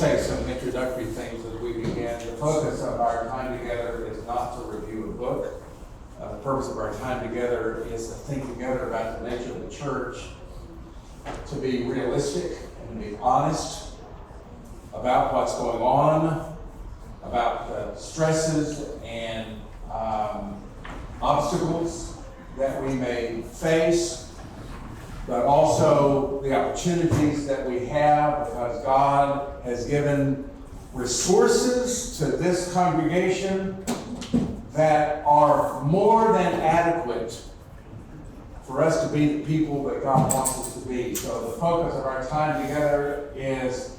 say some introductory things as we begin. The focus of our time together is not to review a book. The purpose of our time together is to think together about the nature of the church, to be realistic and to be honest about what's going on, about the stresses and obstacles that we may face, but also the opportunities that we have because God has given resources to this congregation that are more than adequate for us to be the people that God wants us to be. So the focus of our time together is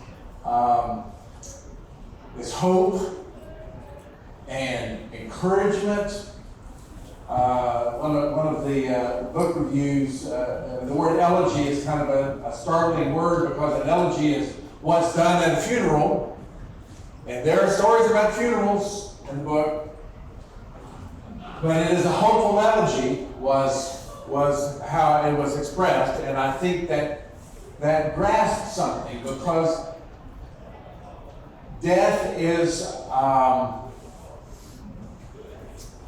hope and encouragement. One of the book reviews, the word elegy is kind of a startling word because an elegy is what's done at a funeral. And there are stories about funerals in the book. But it is a hopeful elegy was how it was expressed. And I think that grasps something because death is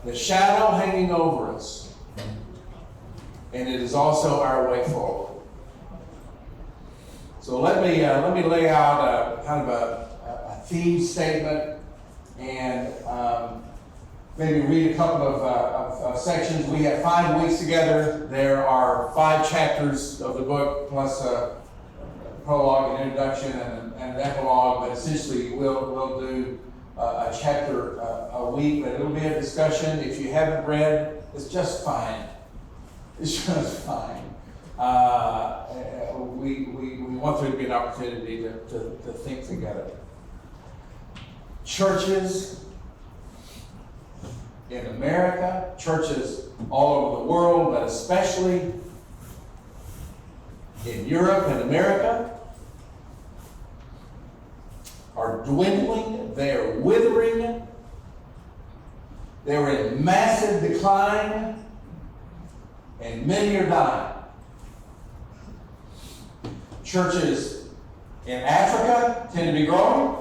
the shadow hanging over us, and it is also our way forward. So let me lay out kind of a theme statement and maybe read a couple of sections. We have 5 weeks together. There are 5 chapters of the book plus a prologue, an introduction, and an epilogue. But essentially, we'll do a chapter a week, but it'll be a discussion. If you haven't read, it's just fine. It's just fine. We want there to be an opportunity to think together. Churches in America, churches all over the world, but especially in Europe and America, are dwindling, they're withering, they're in massive decline, and many are dying. Churches in Africa tend to be growing.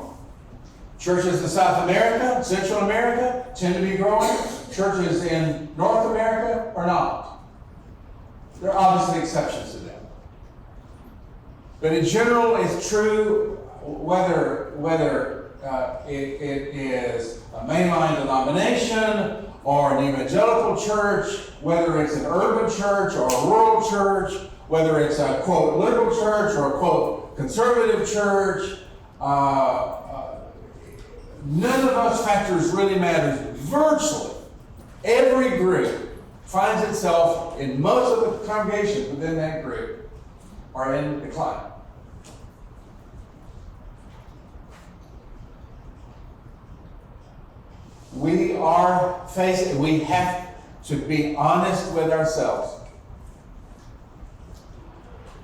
Churches in South America, Central America tend to be growing. Churches in North America are not. There are obviously exceptions to that. But in general, it's true whether it is a mainline denomination or an evangelical church, whether it's an urban church or a rural church, whether it's a, quote, liberal church or a, quote, conservative church, none of those factors really matters. Virtually every group finds itself in most of the congregations within that group are in decline. We have to be honest with ourselves.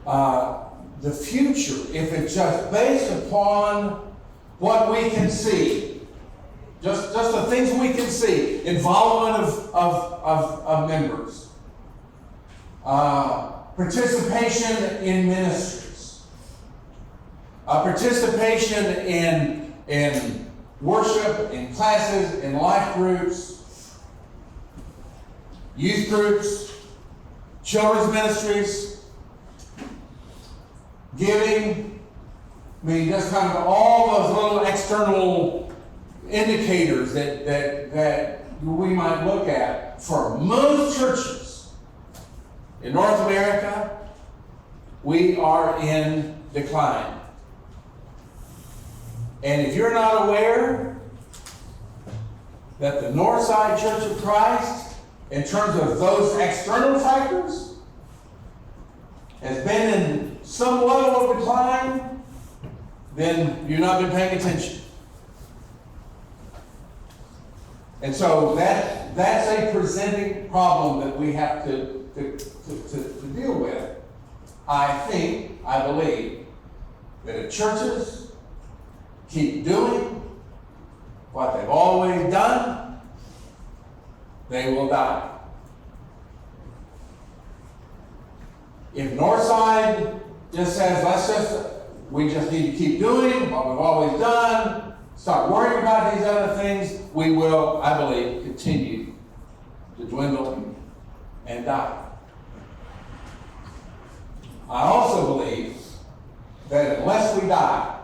The future, if it's just based upon what we can see, just the things we can see, involvement of members, participation in ministries, participation in worship, in classes, in life groups, youth groups, children's ministries, giving. I mean, just kind of all those little external indicators that we might look at. For most churches in North America, we are in decline. And if you're not aware that the Northside Church of Christ, in terms of those external factors, has been in some level of decline, then you've not been paying attention. And so that's a presenting problem that we have to deal with. I believe that if churches keep doing what they've always done, they will die. If Northside just says, we just need to keep doing what we've always done, stop worrying about these other things, we will, I believe, continue to dwindle and die. I also believe that unless we die,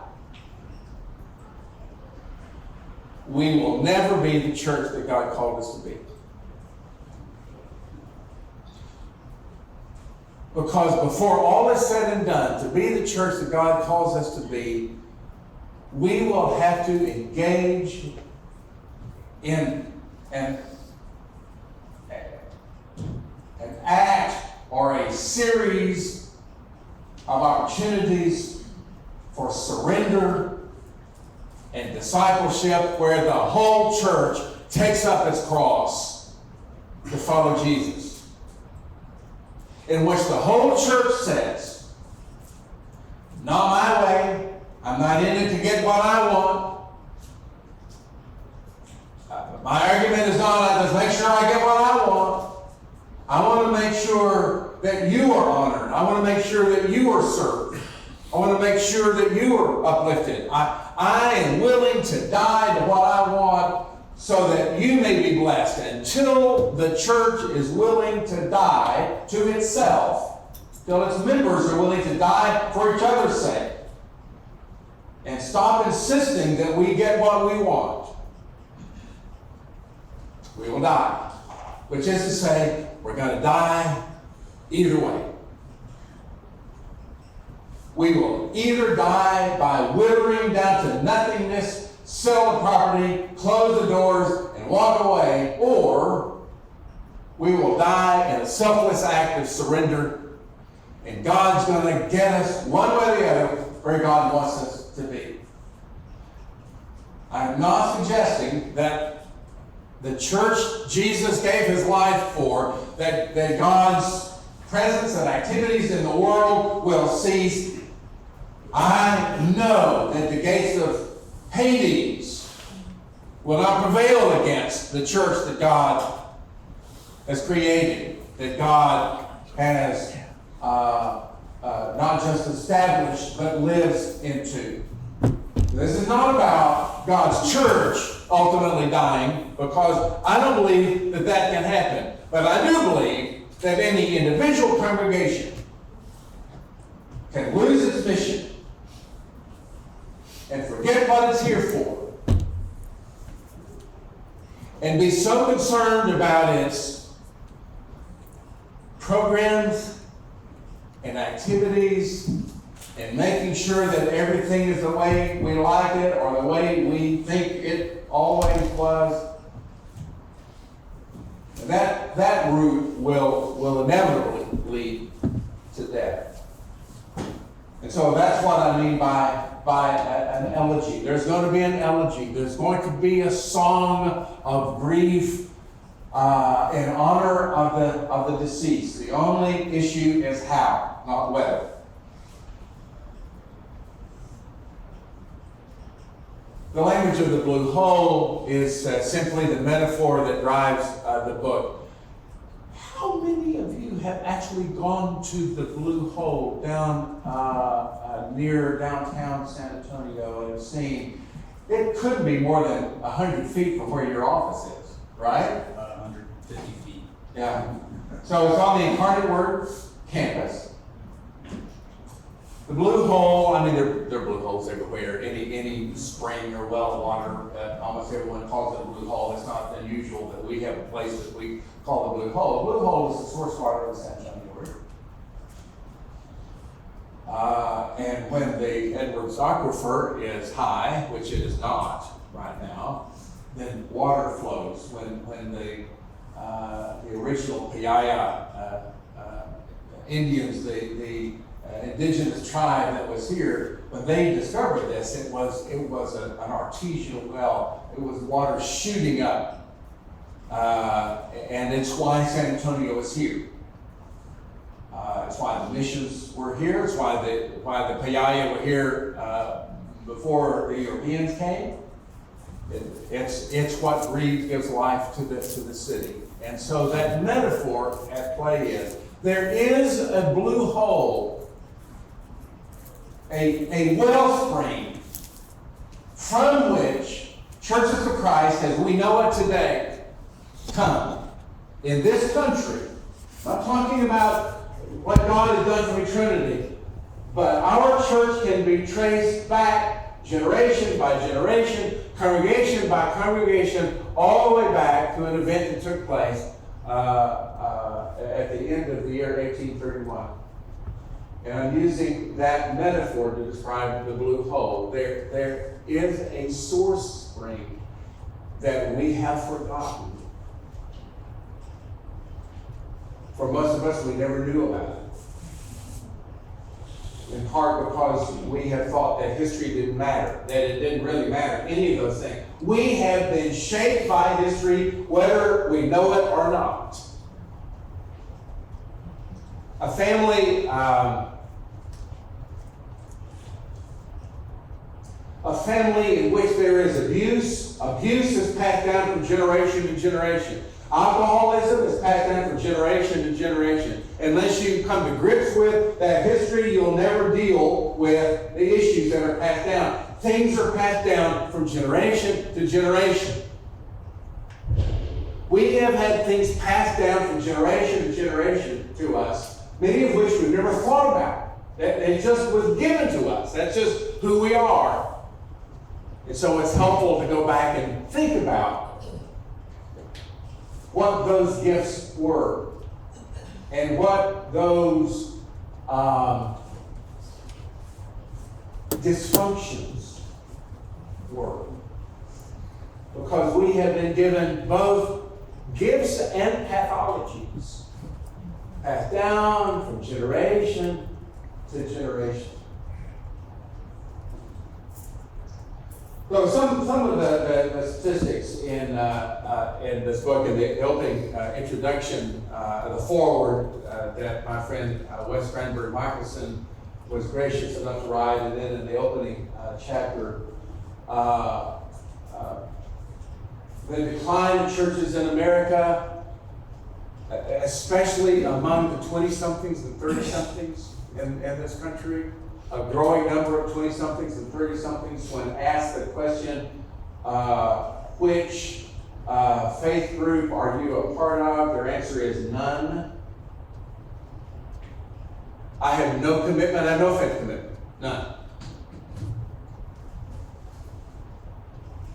we will never be the church that God called us to be. Because before all is said and done, to be the church that God calls us to be, we will have to engage in an act or a series of opportunities for surrender and discipleship where the whole church takes up its cross to follow Jesus. In which the whole church says, not my way, I'm not in it to get what I want. My argument is not, let's make sure I get what I want. I want to make sure that you are honored. I want to make sure that you are served. I want to make sure that you are uplifted. I am willing to die to what I want so that you may be blessed. Until the church is willing to die to itself, till its members are willing to die for each other's sake, and stop insisting that we get what we want, we will die. Which is to say, we're going to die either way. We will either die by withering down to nothingness, sell the property, close the doors, and walk away, or we will die in a selfless act of surrender, and God's going to get us one way or the other where God wants us to be. I'm not suggesting that the church Jesus gave his life for, that God's presence and activities in the world will cease. I know that the gates of Hades will not prevail against the church that God has created, that God has not just established, but lives into. This is not about God's church ultimately dying, because I don't believe that that can happen. But I do believe that any individual congregation can lose its mission and forget what it's here for, and be so concerned about its programs and activities and making sure that everything is the way we like it or the way we think it always was. And that route will inevitably lead to death. And so that's what I mean by an elegy. There's going to be an elegy. There's going to be a song of grief in honor of the deceased. The only issue is how, not whether. The language of the blue hole is simply the metaphor that drives the book. How many of you have actually gone to the blue hole down near downtown San Antonio and seen? It could be more than 100 feet from where your office is, right? 150 feet. Yeah. So it's on the Incarnate Word campus. The blue hole, I mean, there are blue holes everywhere. Any spring or well of water, almost everyone calls it a blue hole. It's not unusual that we have a place that we call the blue hole. The blue hole is the source water of the San Antonio River. And when the Edwards Aquifer is high, which it is not right now, then water flows. When the original Piaya Indians, the indigenous tribe that was here, when they discovered this, it was an artesian well. It was water shooting up, and it's why San Antonio is here. It's why the missions were here. It's why the Piaya were here before the Europeans came. It's what gives life to the city. And so that metaphor at play is there is a blue hole a wellspring from which churches of Christ, as we know it today, come. In this country, I'm not talking about what God has done for eternity, but our church can be traced back generation by generation, congregation by congregation, all the way back to an event that took place at the end of the year 1831. And I'm using that metaphor to describe the blue hole. There is a source spring that we have forgotten. For most of us, we never knew about it. In part because we have thought that history didn't matter, that it didn't really matter, any of those things. We have been shaped by history, whether we know it or not. A family in which there is abuse is passed down from generation to generation. Alcoholism is passed down from generation to generation. Unless you come to grips with that history, you'll never deal with the issues that are passed down. Things are passed down from generation to generation. We have had things passed down from generation to generation to us, many of which we've never thought about. It just was given to us. That's just who we are. And so it's helpful to go back and think about what those gifts were and what those dysfunctions were. Because we have been given both gifts and pathologies passed down from generation to generation. So some of the statistics in this book, in the opening introduction, the foreword that my friend Wes Cranberry Michelson was gracious enough to write, and then in the opening chapter, the decline of churches in America, especially among the 20-somethings and 30-somethings in this country. A growing number of 20-somethings and 30-somethings, when asked the question, which faith group are you a part of? Their answer is none. I have no commitment. I have no faith commitment. None.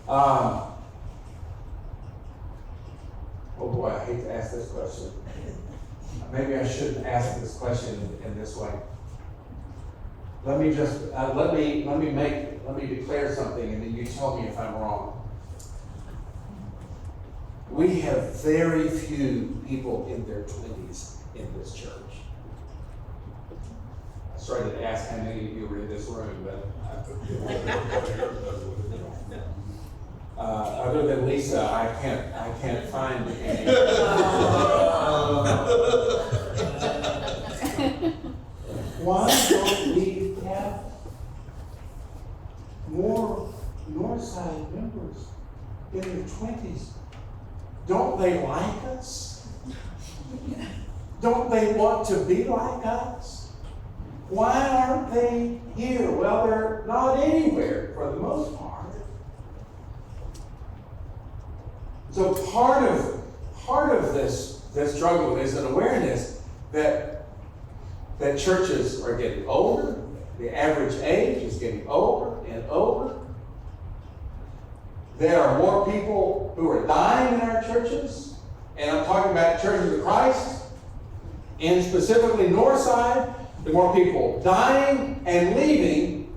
Oh boy, I hate to ask this question. Maybe I shouldn't ask this question in this way. Let me just let me declare something, and then you tell me if I'm wrong. We have very few people in their 20s in this church. I started to ask how many of you were in this room, but other than Lisa, I can't find any. Why don't we have more Northside members in their 20s? Don't they like us? Don't they want to be like us? Why aren't they here? Well, they're not anywhere for the most part. So part of this struggle is an awareness that churches are getting older. The average age is getting older and older. There are more people who are dying in our churches, and I'm talking about churches of Christ, and specifically Northside. There are more people dying and leaving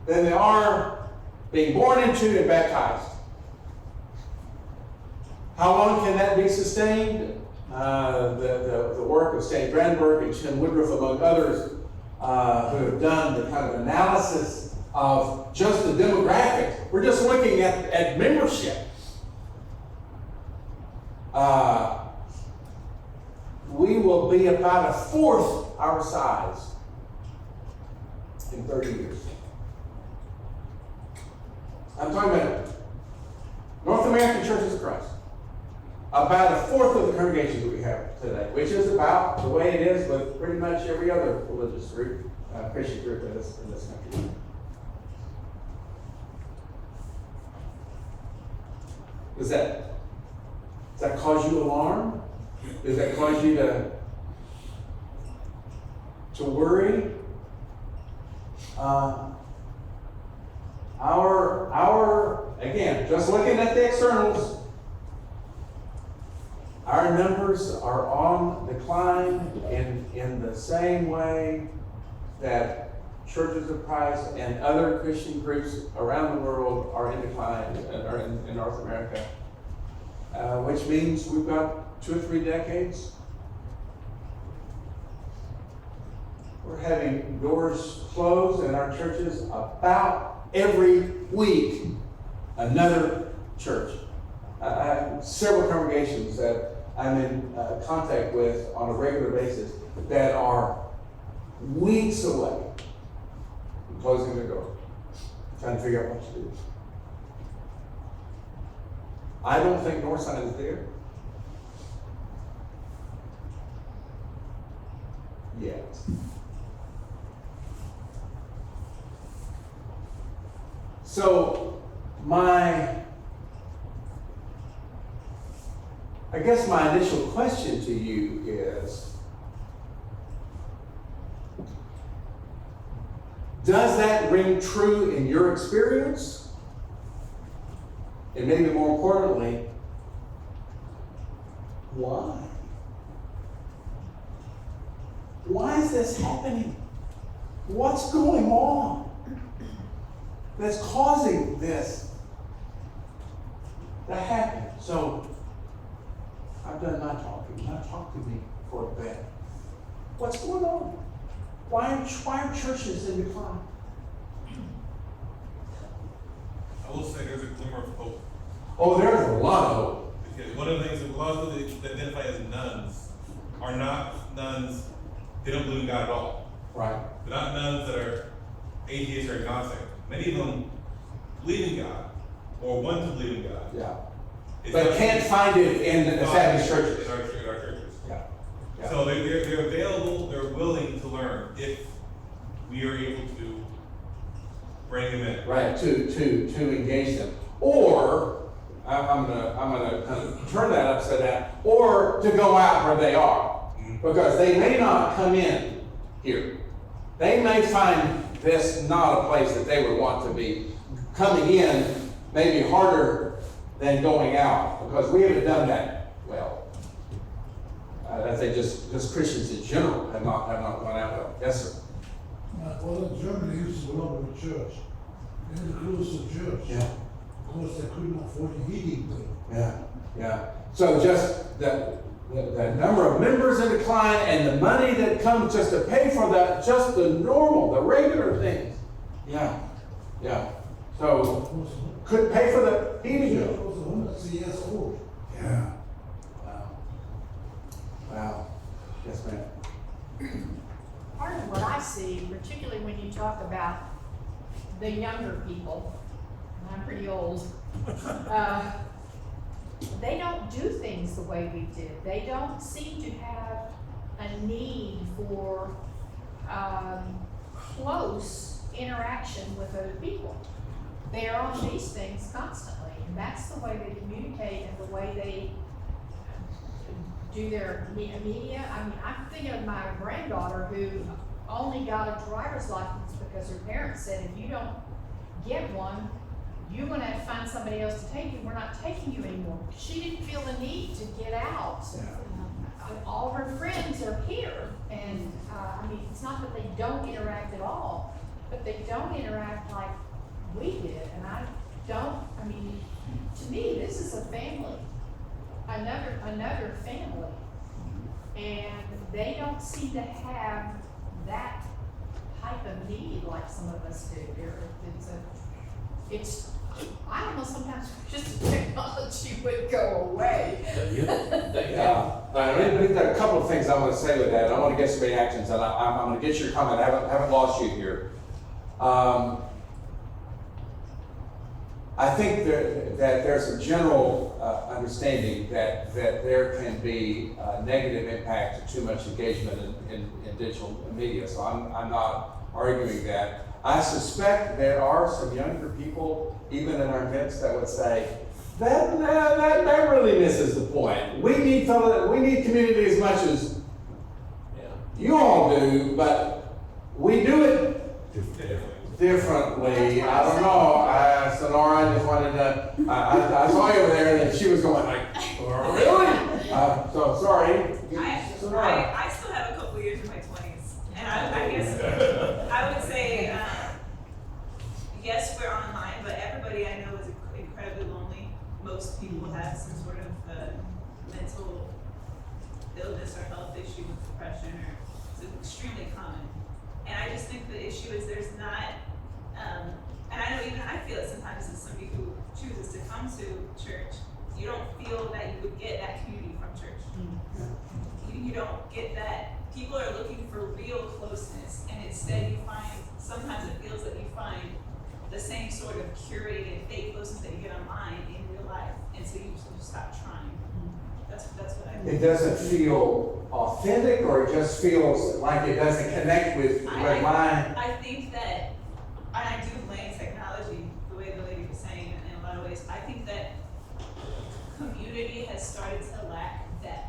than there are being born into and baptized. How long can that be sustained? The work of St. Brandenburg and Tim Woodruff, among others, who have done the kind of analysis of just the demographics. We're just looking at membership. We will be about a fourth our size in 30 years. I'm talking about North American Churches of Christ. About a fourth of the congregations that we have today, which is about the way it is with pretty much every other religious group Christian group in this country. Does that cause you alarm? Does that cause you to worry? Again, just looking at the externals, our numbers are on decline in the same way that churches of Christ and other Christian groups around the world are in decline, or in North America, which means we've got 2 or 3 decades. We're having doors closed in our churches about every week. Another church. I have several congregations that I'm in contact with on a regular basis that are weeks away from closing their door, trying to figure out what to do. I don't think Northside is there yet. So I guess my initial question to you is, does that ring true in your experience? And maybe more importantly, why? Why is this happening? What's going on that's causing this to happen? So, I've done my talking. Now talk to me for a bit. What's going on? Why are churches in decline? I will say there's a glimmer of hope. Oh, there's a lot of hope. Because one of the things that a lot of people that identify as nuns are not nuns, they don't believe in God at all. Right. They're not nuns that are atheists or agnostic. Many of them believe in God or want to believe in God. Yeah. It's But not- can't find it in established churches. In our churches. Yeah. Yeah. So they're available, they're willing to learn if we are able to bring them in. Right, to engage them. Or, I'm gonna kind of turn that upside down, or to go out where they are. Because they may not come in here. They may find this not a place that they would want to be. Coming in may be harder than going out, because we haven't done that well. I think just Christians in general have not gone out well. Yes, sir. Well, in Germany used to belong to a church. They had to close the church. Yeah. Because they couldn't afford the heating bill. Yeah. So just the number of members in decline and the money that comes just to pay for that, just the normal, the regular things. Yeah. So couldn't pay for the heating It bill. was 100 years old. Yeah. Wow. Yes, ma'am. Part of what I see, particularly when you talk about the younger people, and I'm pretty old, they don't do things the way we did. They don't seem to have a need for close interaction with other people. They are on these things constantly, and that's the way they communicate and the way they do their media. I mean, I'm thinking of my granddaughter who only got a driver's license because her parents said, if you don't get one, you're gonna have to find somebody else to take you. We're not taking you anymore. She didn't feel the need to get out. All of her friends are here, and I mean, it's not that they don't interact at all, but they don't interact like we did. And I mean, to me, this is a family, another family, and they don't seem to have that type of need like some of us do. I almost sometimes wish the technology would go away. Yeah. There are a couple of things I want to say with that. I want to get some reactions, and I'm going to get your comment. I haven't lost you here. I think that there's a general understanding that there can be a negative impact to too much engagement in digital media. So I'm not arguing that. I suspect there are some younger people, even in our midst, that would say, that really misses the point. We need community as much as you all do, but we do it differently. I don't know. Sonora, I just wanted to, I saw you over there and she was going like, really? So sorry. Sonora. I still have a couple years in my 20s, and I guess I would say, yes, we're online, but everybody I know is incredibly lonely. Most people have some sort of mental illness or health issue with depression, or it's extremely common. And I just think the issue is there's not, and I know even I feel it sometimes as somebody who chooses to come to church, you don't feel that you would get that community from church. You don't get that. People are looking for real closeness, and instead you find, sometimes it feels that you find the same sort of curated fake closeness that you get online in real life, and so you just stop trying. That's what I mean. It doesn't feel authentic, or it just feels like it doesn't connect with mine. I think that, and I do blame technology, the way the lady was saying in a lot of ways. I think that community has started to lack depth,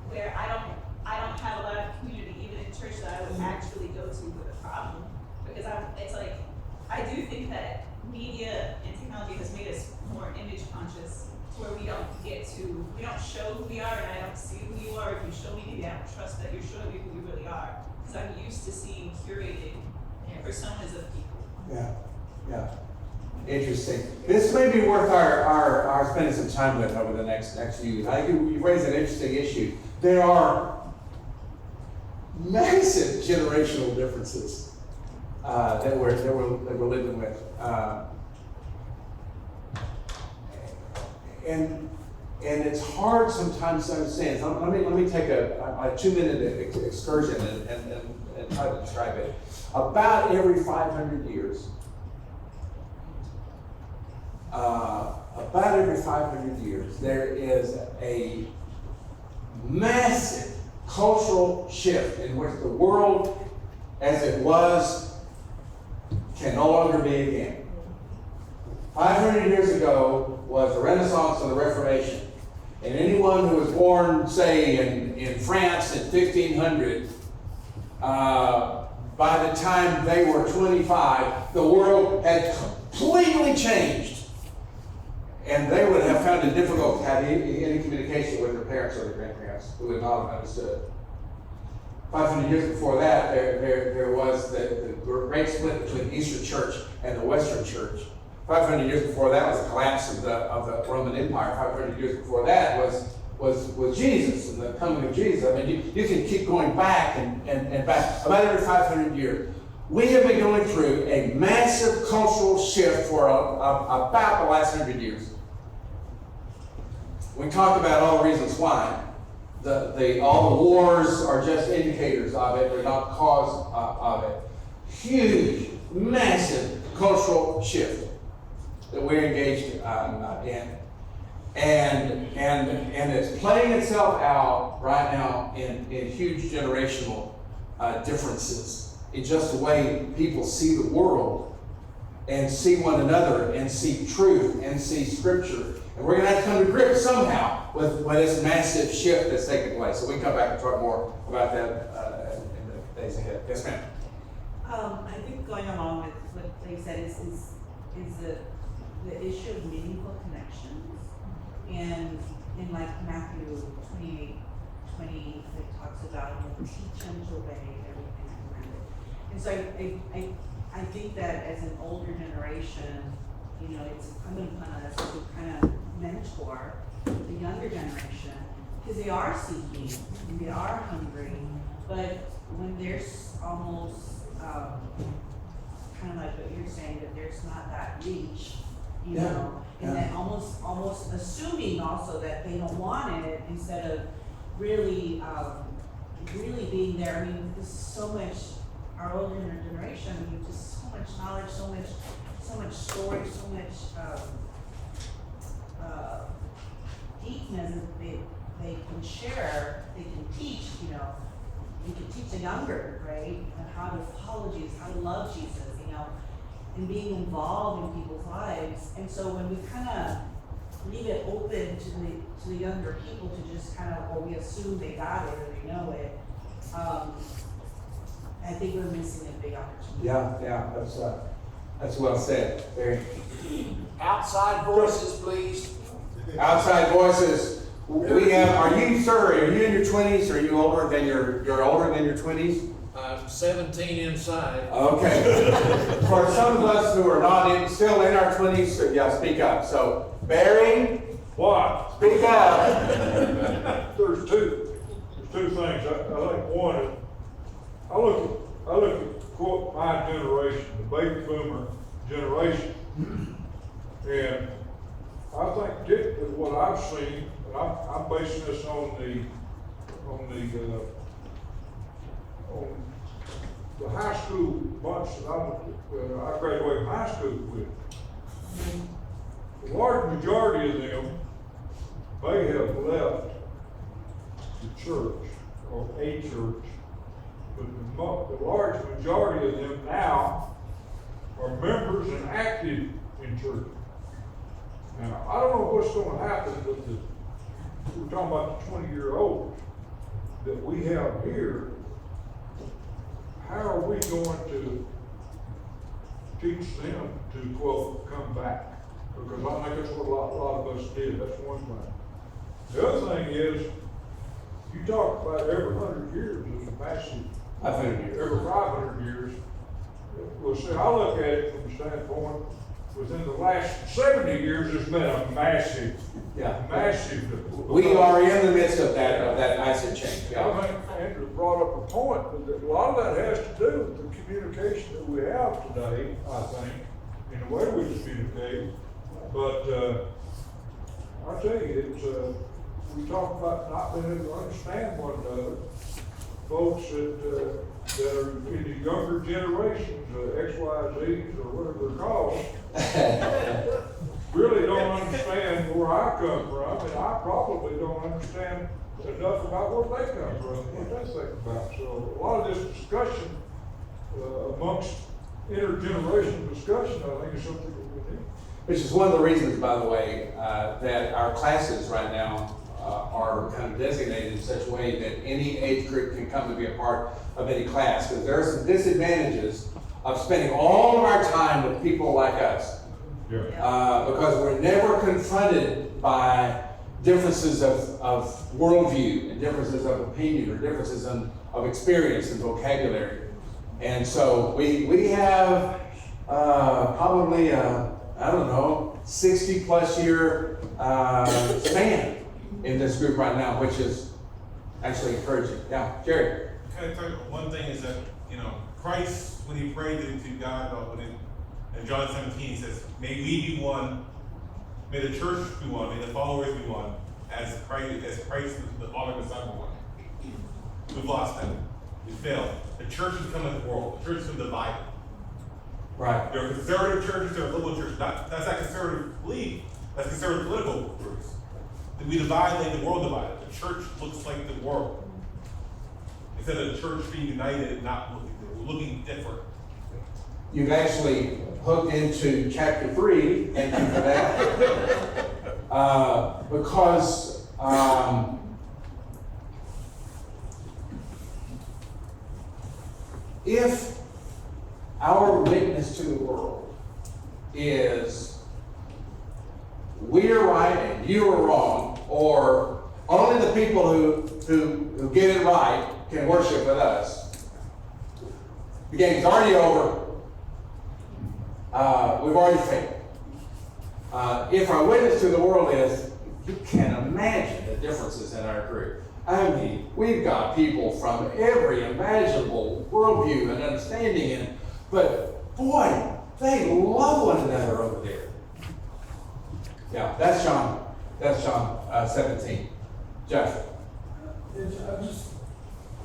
where I don't have a lot of community, even in church, that I would actually go to with a problem, because it's like, I do think that media and technology has made us more image conscious, to where we don't show who we are, and I don't see who you are. If you show me, maybe I don't trust that you're showing me who you really are, because I'm used to seeing curated personas of people. Yeah. Interesting. This may be worth our spending some time with over the next few years. I think you raised an interesting issue. There are massive generational differences that we're living with, and it's hard sometimes to understand. So let me take a 2-minute excursion and try to describe it. About every 500 years, there is a massive cultural shift in which the world as it was can no longer be again. 500 years ago was the Renaissance and the Reformation. And anyone who was born, say, in France in 1500, by the time they were 25, the world had completely changed. And they would have found it difficult to have any communication with their parents or their grandparents who would not have understood. 500 years before that, there was the great split between the Eastern Church and the Western Church. 500 years before that was the collapse of the Roman Empire. 500 years before that was Jesus and the coming of Jesus. I mean, you can keep going back and back. About every 500 years, we have been going through a massive cultural shift for about the last 100 years. We talked about all the reasons why. All the wars are just indicators of it, they're not cause of it. Huge, massive cultural shift that we're engaged in. And it's playing itself out right now in huge generational differences in just the way people see the world and see one another and see truth and see scripture. And we're going to have to come to grips somehow with this massive shift that's taking place. So we can come back and talk more about that in the days ahead. Yes, ma'am. I think going along with what they said is the issue of meaningful connections. And in like Matthew 28:20, it talks about teach them to obey everything I commanded. And so I think that as an older generation, it's incumbent upon us to kind of mentor the younger generation, because they are seeking and they are hungry, but when there's almost kind of like what you're saying, that there's not that reach, and then almost assuming also that they don't want it, instead of really being there. I mean, there's so much, our older generation, just so much knowledge, so much story, so much deepness that they can share, they can teach, we could teach the younger, right, and how to follow Jesus, how to love Jesus, you know, and being involved in people's lives. And so when we kind of leave it open to the younger people to just kind of, or we assume they got it or they know it, I think we're missing a big opportunity. Yeah, that's well said. Very. Outside voices, please. Outside voices. We have, are you, sir, are you in your 20s? Are you older than you're older than your 20s? I'm 17 inside. Okay. For some of us who are not still in our 20s, yeah, speak up. So, Barry, What? speak up. There's two things. I think one is, I look at quote my generation, the baby boomer generation, and I think typically what I've seen, and I'm basing this on the high school bunch that I graduated from high school with. The large majority of them, they have left the church or a church, but the large majority of them now are members and active in church. Now, I don't know what's going to happen with we're talking about the 20-year-olds that we have here. How are we going to teach them to, quote, come back? Because I think that's what a lot of us did. That's one thing. The other thing is, you talk about every 100 years is a massive, 500 years. every 500 years. Well, see, I look at it from the standpoint, within the last 70 years, there's been a massive. We are in the midst of that massive change. Yeah. I think Andrew brought up a point, but a lot of that has to do with the communication that we have today, I think, in the way we communicate. But I tell you, it's we talk about not being able to understand one another. Folks that are in the younger generations, XYZs or whatever they're called, really don't understand where I come from, and I probably don't understand enough about where they come from, what they think about. So a lot of this discussion amongst intergenerational discussion, I think, is something that we need. Which is one of the reasons, by the way, that our classes right now are kind of designated in such a way that any age group can come to be a part of any class. Because there are some disadvantages of spending all of our time with people like us. Yeah. Because we're never confronted by differences of worldview and differences of opinion or differences of experience and vocabulary. And so we have probably I don't know, 60 plus year span in this group right now, which is actually encouraging. Yeah, Jerry. Can I tell you, one thing is that, you know, Christ, when he prayed to God, in John 17, he says, may we be one, may the church be one, may the followers be one, as Christ, the Father and the Son were one. We've lost that. We failed. The church has become like the world. The church has been divided. Right. There are conservative churches, there are liberal churches. That's not conservative belief. That's conservative political groups. We divide like the world divided. The church looks like the world. Instead of the church being united, not looking different. You've actually hooked into chapter 3, thank you for that. Because if our witness to the world is we're right and you are wrong, or only the people who get it right can worship with us, the game's already over. We've already failed. If our witness to the world is, you can imagine the differences in our group. I mean, we've got people from every imaginable worldview and understanding, but boy, they love one another over there. Yeah, that's John 17. Jeff. I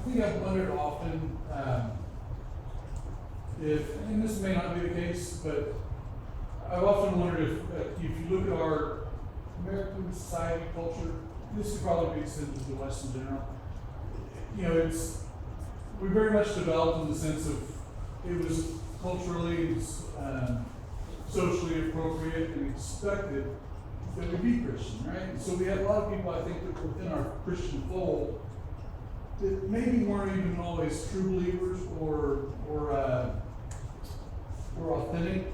think I've wondered often if, and this may not be the case, but I've often wondered if you look at our American society culture, this would probably be extended to the West in general. You know, we very much developed in the sense of it was culturally, socially appropriate and expected that we be Christian, right? And so we had a lot of people, I think, that were within our Christian fold that maybe weren't even always true believers or authentic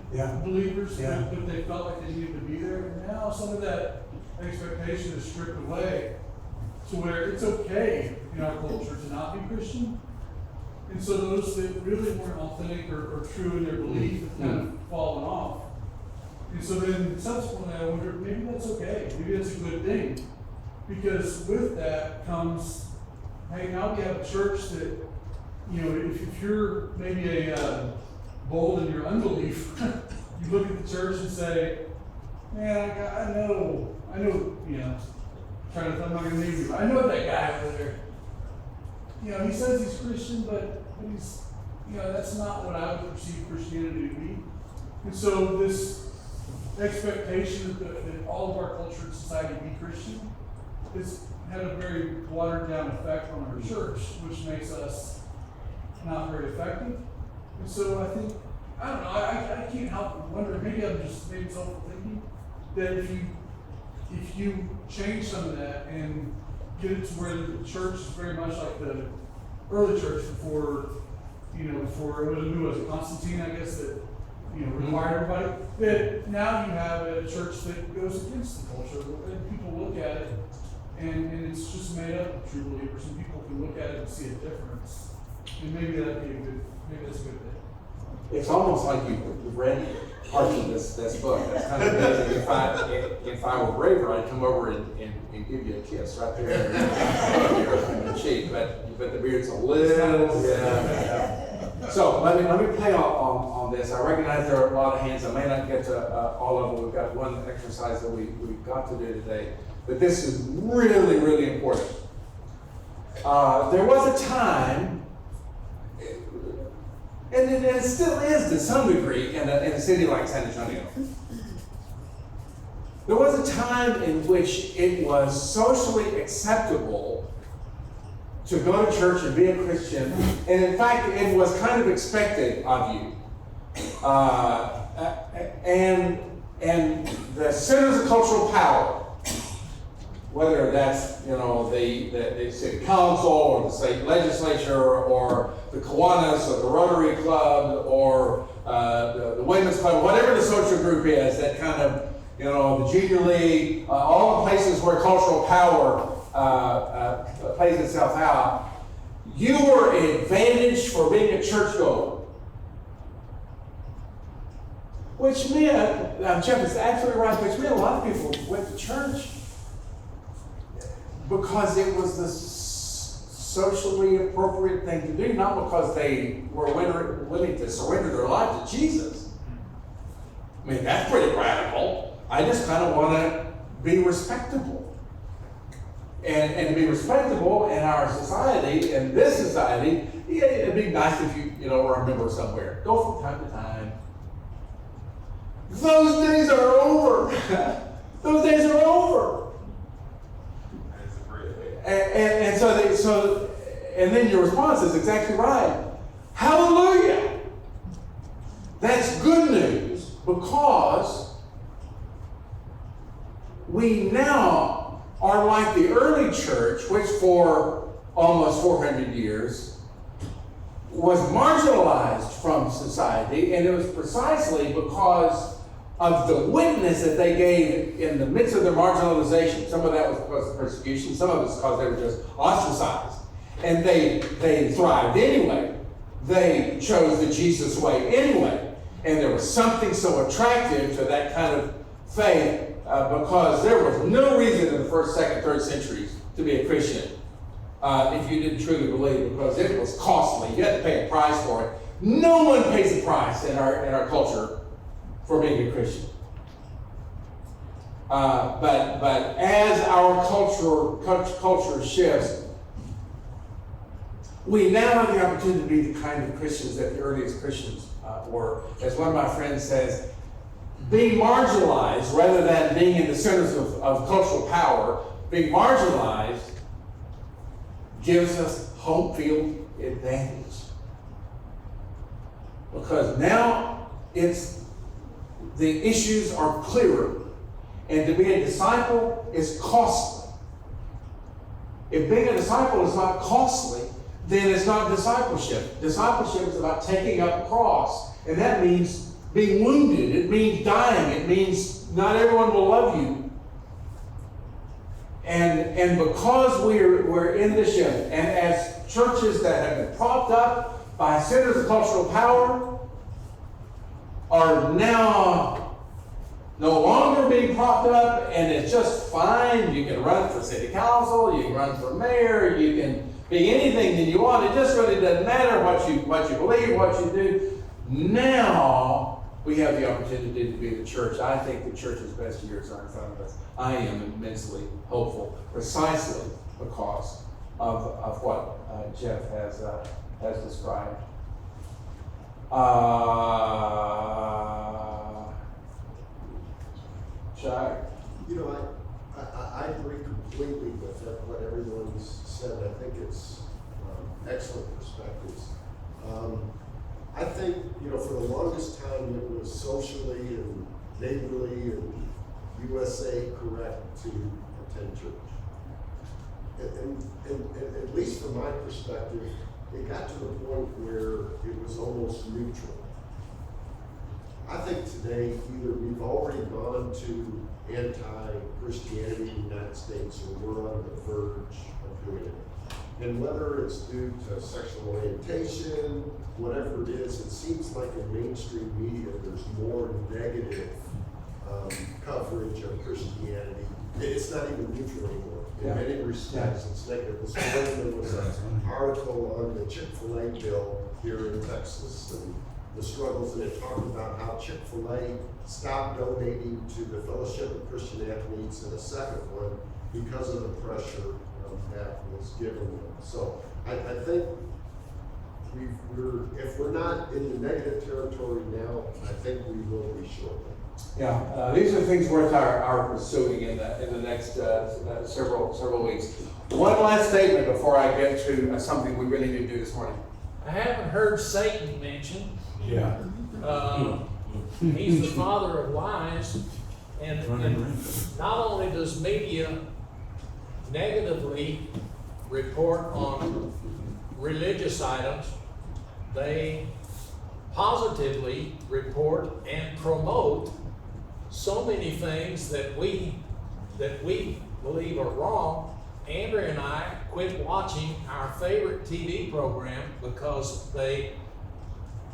believers, Yeah. but they felt like they needed to be there. And now some of that expectation is stripped away to where it's okay in our culture to not be Christian. And so those that really weren't authentic or true in their belief have kind of fallen off. And so then subsequently I wondered, maybe that's okay. Maybe that's a good thing. Because with that comes, hey, now we have a church that, you know, if you're maybe bold in your unbelief, you look at the church and say, man, I know, you know, I'm not going to name you, I know that guy over there. You know, he says he's Christian, but he's, you know, that's not what I would perceive Christianity to be. And so this expectation that all of our culture and society be Christian has had a very watered down effect on our church, which makes us not very effective. And so I think, I don't know, I can't help but wonder, maybe I'm just maybe self-thinking, that if you change some of that and get it to where the church is very much like the early church before who was it, Constantine, I guess, that, you know, required everybody, that now you have a church that goes against the culture, and people look at it, and it's just made up of true believers, and people can look at it and see a difference. And maybe that's a good thing. It's almost like you've read parts of this book. That's kind of amazing. If I were braver, I'd come over and give you a kiss right there on your cheek. But the beard's a little, yeah. So let me play on this. I recognize there are a lot of hands. I may not get to all of them. We've got one exercise that we've got to do today. But this is really, really important. There was a time, and it still is to some degree in a city like San Antonio. There was a time in which it was socially acceptable to go to church and be a Christian, and in fact, it was kind of expected of you. And the centers of cultural power, whether that's, you know, the city council or the state legislature or the Kiwanis or the Rotary Club or the Women's Club, whatever the social group is, that kind of, you know, the Junior League, all the places where cultural power plays itself out, you were advantaged for being a churchgoer. Which meant, Jeff is absolutely right, which meant a lot of people went to church because it was the socially appropriate thing to do, not because they were willing to surrender their life to Jesus. I mean, that's pretty radical. I just kind of want to be respectable. And to be respectable in our society, in this society, yeah, it'd be nice if you were a member somewhere. Go from time to time. Those days are over. Those days are over. And then your response is exactly right. Hallelujah! That's good news because we now are like the early church, which for almost 400 years was marginalized from society, and it was precisely because of the witness that they gave in the midst of their marginalization. Some of that was because of persecution, some of it was because they were just ostracized. And they thrived anyway. They chose the Jesus way anyway. And there was something so attractive to that kind of faith because there was no reason in the first, second, third centuries to be a Christian if you didn't truly believe, because it was costly. You had to pay a price for it. No one pays a price in our culture for being a Christian. But as our culture shifts, we now have the opportunity to be the kind of Christians that the earliest Christians were. As one of my friends says, being marginalized rather than being in the centers of cultural power, being marginalized gives us hope-filled advantage. Because now the issues are clearer. And to be a disciple is costly. If being a disciple is not costly, then it's not discipleship. Discipleship is about taking up a cross. And that means being wounded. It means dying. It means not everyone will love you. And because we're in the shift, and as churches that have been propped up by centers of cultural power are now no longer being propped up, and it's just fine. You can run for city council, you can run for mayor, you can be anything that you want. It just really doesn't matter what you believe, what you do. Now we have the opportunity to be the church. I think the church's best years are in front of us. I am immensely hopeful, precisely because of what Jeff has described. Chuck? You know, I agree completely with what everyone's said. I think it's excellent perspectives. I think, you know, for the longest time it was socially and neighborly and USA correct to attend church. And at least from my perspective, it got to the point where it was almost neutral. I think today either we've already gone to anti-Christianity in the United States or we're on the verge of doing it. And whether it's due to sexual orientation, whatever it is, it seems like in mainstream media there's more negative coverage of Christianity. It's not even neutral anymore. In many respects, it's negative. This morning there was an article on the Chick-fil-A bill here in Texas and the struggles, and it talked about how Chick-fil-A stopped donating to the Fellowship of Christian Athletes and a second one because of the pressure that was given them. So I think if we're not in the negative territory now, I think we will be shortly. Yeah, these are things worth our pursuing in the next several weeks. One last statement before I get to something we really need to do this morning. I haven't heard Satan mentioned. Yeah. He's the father of lies, and not only does media negatively report on religious items, they positively report and promote so many things that we believe are wrong. Andrea and I quit watching our favorite TV program because they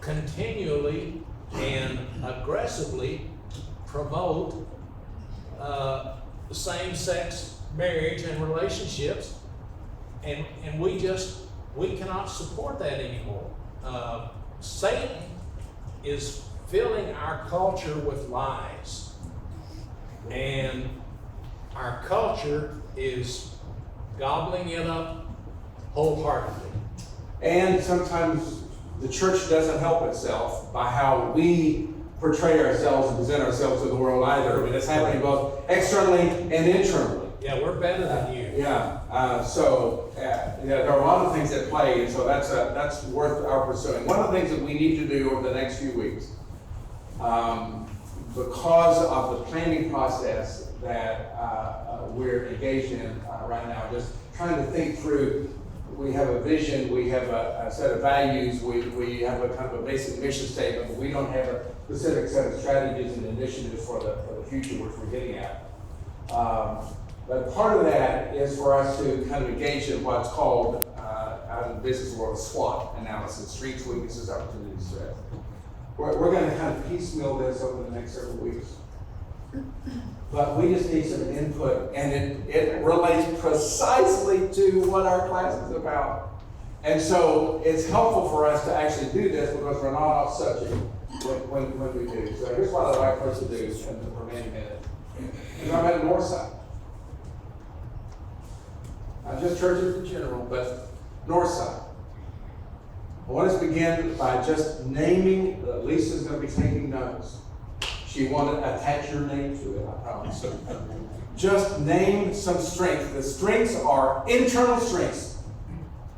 continually and aggressively promote same-sex marriage and relationships, and we cannot support that anymore. Satan is filling our culture with lies, and our culture is gobbling it up wholeheartedly. And sometimes the church doesn't help itself by how we portray ourselves and present ourselves to the world either. I mean, it's happening both externally and internally. Yeah, we're better than you. There are a lot of things at play, and so that's worth our pursuing. One of the things that we need to do over the next few weeks, because of the planning process that we're engaged in right now, just trying to think through. We have a vision, we have a set of values, we have a kind of a basic mission statement, but we don't have a specific set of strategies and initiatives for the future, which we're getting at. But part of that is for us to kind of engage in what's called, out in the business world, SWOT analysis: strengths, weaknesses, opportunities, threats. We're going to kind of piecemeal this over the next several weeks. But we just need some input, and it relates precisely to what our class is about. And so it's helpful for us to actually do this because we're not off subject when we do. So here's what I'd like for us to do in the remaining minute. I'm at Northside. Not just churches in general, but Northside. I want us to begin by just naming. Lisa's going to be taking notes. She wanted to attach your name to it, I promise. Just name some strengths. The strengths are internal strengths.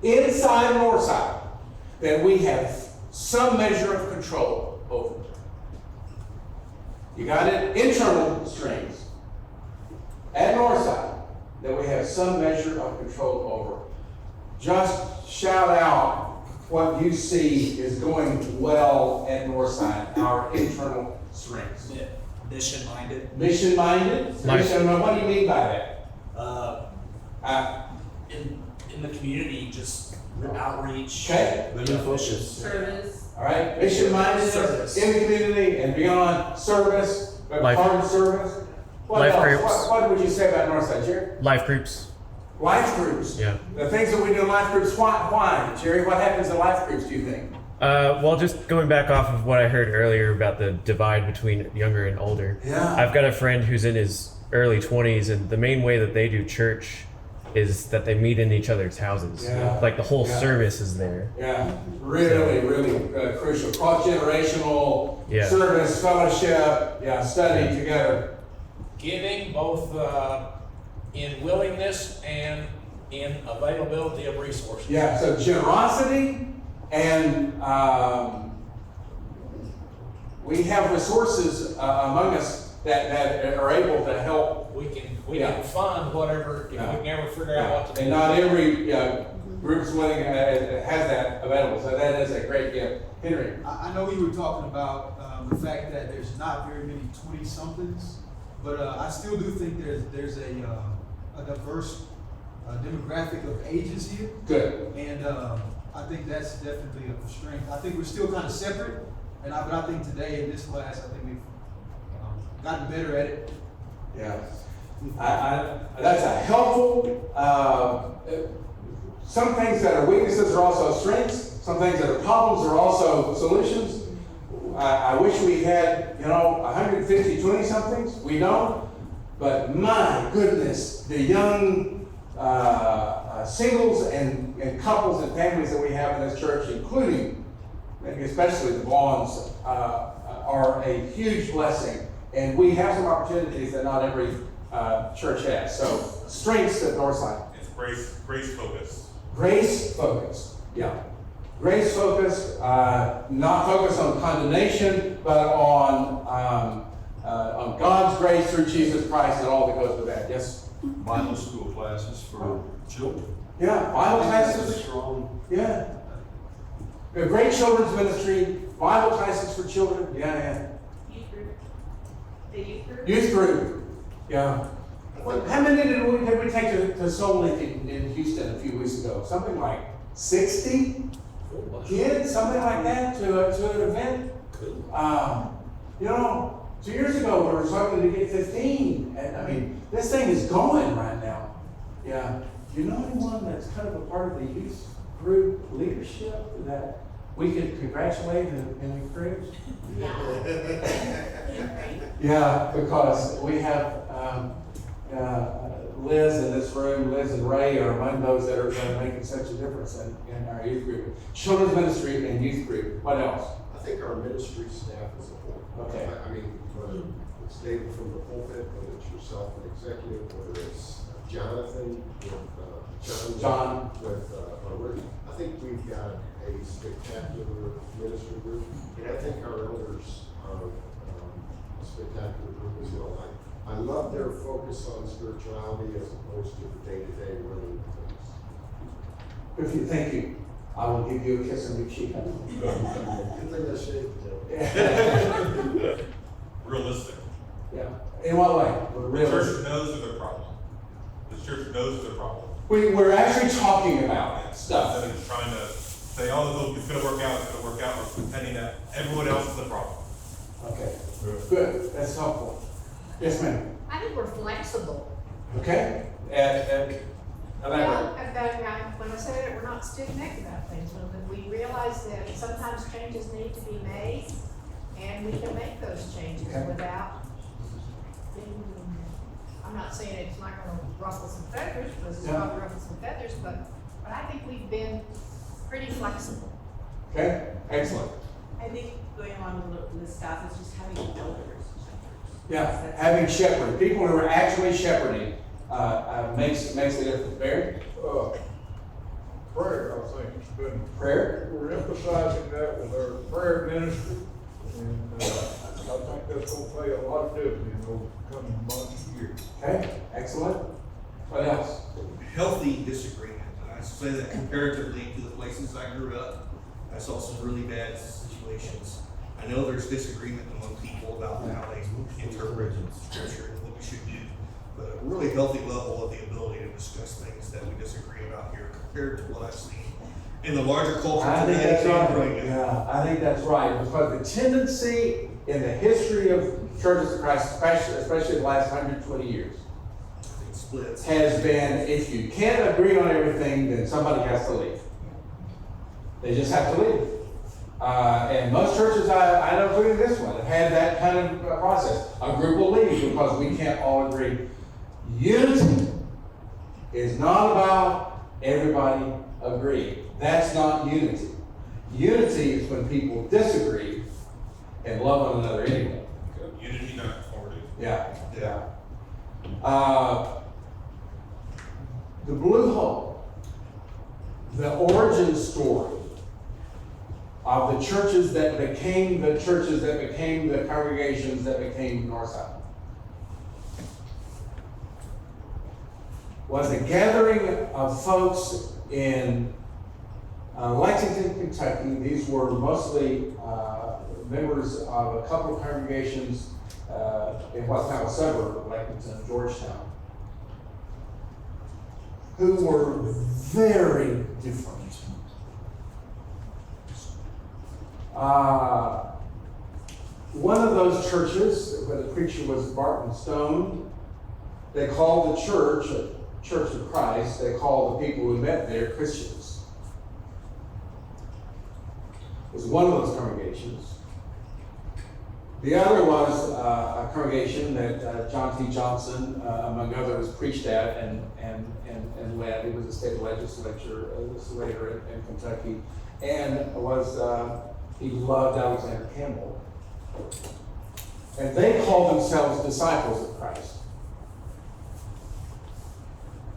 inside Northside that we have some measure of control over. You got it? Internal strings at Northside that we have some measure of control over. Just shout out what you see is going well at Northside, our internal strengths. Mission-minded. Mission-minded? What do you mean by that? In the community, just outreach. Okay. Service. All right, mission-minded, Service. in the community and beyond, service, Life. hard service. What Life else? groups. What would you say about Northside, Jerry? Life groups. Life groups. Yeah. The things that we do in life groups, why? Jerry, what happens in life groups, do you think? Well, just going back off of what I heard earlier about the divide between younger and older. Yeah. I've got a friend who's in his early 20s, and the main way that they do church is that they meet in each other's houses. Yeah. Like the whole Yeah. service is there. Yeah, really crucial. Cross-generational Yeah. service, fellowship, study together. Giving both in willingness and in availability of resources. Yeah, so generosity and we have resources among us that are able to help. We can fund whatever, if we can ever figure out what to do. And not every group's willing, has that available, so that is a great gift. Henry? I know you were talking about the fact that there's not very many 20-somethings, but I still do think there's a diverse demographic of ages here. Good. And I think that's definitely a strength. I think we're still kind of separate, but I think today in this class, I think we've gotten better at it. Yeah. That's a helpful, some things that are weaknesses are also strengths. Some things that are problems are also solutions. I wish we had, 150 20-somethings. We don't. But my goodness, the young singles and couples and families that we have in this church, including, maybe especially the blondes, are a huge blessing. And we have some opportunities that not every church has. So strengths at Northside. It's grace focused. Grace focused, yeah. Grace focused, not focused on condemnation, but on God's grace through Jesus Christ and all that goes with that. Yes? Bible school classes for children. Yeah, Bible classes. Strong. Yeah. We have great children's ministry, Bible classes for children. Yeah. Youth group. The youth group? Youth group. Yeah. How many did we take to Soul Link in Houston a few weeks ago? Something like 60 kids, something like that, to an event. Cool. 2 years ago we were struggling to get 15. And I mean, this thing is going right now. Yeah. Do you know anyone that's kind of a part of the youth group leadership that we could congratulate and encourage? Yeah, because we have Liz in this room. Liz and Ray are among those that are making such a difference in our youth group. Children's ministry and youth group. What else? I think our ministry staff as a whole. Okay. I mean, whether it's David from the pulpit, whether it's yourself, an executive, whether it's Jonathan with John. with Rick, I think we've got a spectacular ministry group, and I think our elders are a spectacular group as well. I love their focus on spirituality as opposed to the day-to-day running things. If you thank you, I will give you a kiss on your cheek. Good thing I shaved. Realistic. Yeah. In what way? The church knows there's a problem. The church knows there's a problem. We're actually talking about stuff. Instead of trying to say, oh, it's gonna work out, or pretending that everyone else is the problem. Okay. Good. That's helpful. Yes, ma'am. I think we're flexible. Okay. Well, when I say that, we're not stiff-necked about things, but we realize that sometimes changes need to be made, and we can make those changes Okay. without being, I'm not saying it's not gonna ruffle some feathers, because it's gonna ruffle some feathers, but I think we've been pretty flexible. Okay. Excellent. I think going along with the staff is just having elders. Yeah. Having shepherd, people who are actually shepherding, makes a difference. Barry? Prayer. been, Prayer? we're emphasizing that with our prayer ministry. And, I think that's gonna pay a lot of dividends in those coming months and years. Okay, excellent. What else? Healthy disagreement. And I say that comparatively to the places I grew up. I saw some really bad situations. I know there's disagreement among people about how they interpret scripture and what we should do. But a really healthy level of the ability to discuss things that we disagree about here compared to what I've seen in the larger culture I think today. that's and right. growing up. Yeah, I think that's right, because the tendency in the history of churches of Christ, especially the last 120 years, It splits. has been, if you can't agree on everything, then somebody has to leave. They just have to leave. And most churches I know, including this one, have had that kind of process. A group will leave because we can't all agree. Unity is not about everybody agreeing. That's not unity. Unity is when people disagree and love one another anyway. Unity, not conformity. Yeah, yeah. The Blue Hole, the origin story of the churches that became the congregations that became Northside, was a gathering of folks in Lexington, Kentucky. These were mostly members of a couple of congregations in what's now a suburb of Lexington, Georgetown, who were very different. One of those churches, where the preacher was Barton Stone, they called the church a Church of Christ. They called the people who met there Christians. It was one of those congregations. The other was a congregation that John T. Johnson, among others, preached at and led. He was a state legislator in Kentucky, and he loved Alexander Campbell. And they called themselves disciples of Christ.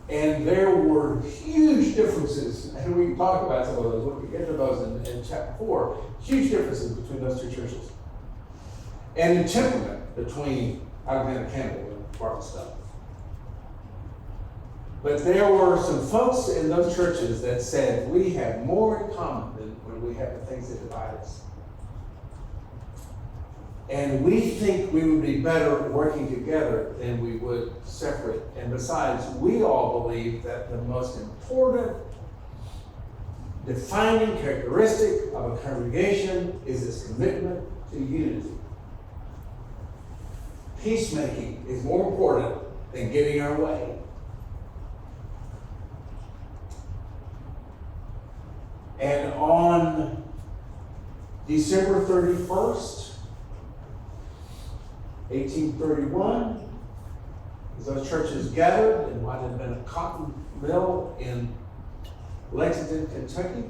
And there were huge differences, and we can talk about some of those. We'll get to those in chapter 4. Huge differences between those two churches. And the temperament between Alexander Campbell and Barton Stone. But there were some folks in those churches that said, we have more in common than when we have the things that divide us. And we think we would be better working together than we would separate. And besides, we all believe that the most important defining characteristic of a congregation is its commitment to unity. Peacemaking is more important than getting our way. And on December 31st, 1831, as those churches gathered in what had been a cotton mill in Lexington, Kentucky,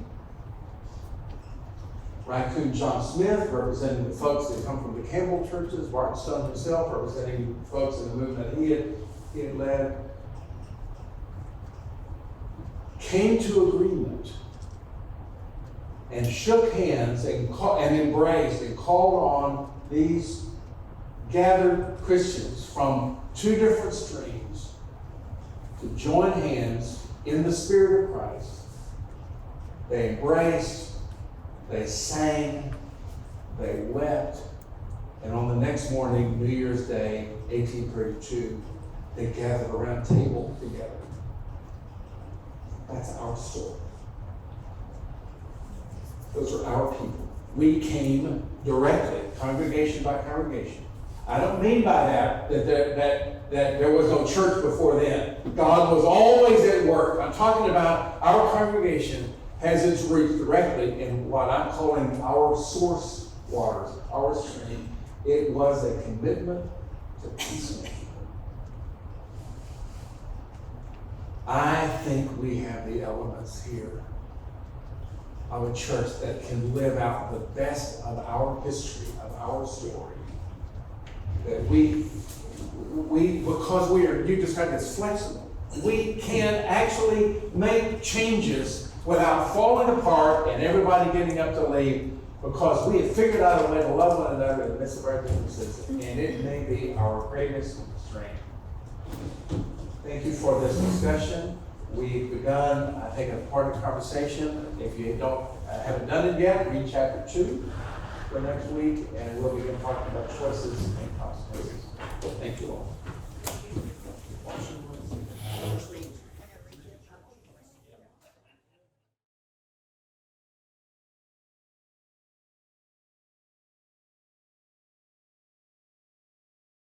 Raccoon John Smith, representing the folks that come from the Campbell churches, Barton Stone himself, representing folks in the movement he had led, came to agreement and shook hands and embraced and called on these gathered Christians from two different streams to join hands in the Spirit of Christ. They embraced, they sang, they wept, and on the next morning, New Year's Day, 1832, they gathered around a table together. That's our story. Those are our people. We came directly, congregation by congregation. I don't mean by that there was no church before then. God was always at work. I'm talking about our congregation has its roots directly in what I'm calling our source waters, our stream. It was a commitment to peacemaking. I think we have the elements here of a church that can live out the best of our history, of our story. That we because we are, you described it as flexible, we can actually make changes without falling apart and everybody getting up to leave, because we have figured out a way to love one another in the midst of our differences, and it may be our greatest strength. Thank you for this discussion. We've begun, I think, a part of the conversation. If you haven't done it yet, read chapter 2 for next week, and we'll begin talking about choices and consequences. Thank you all.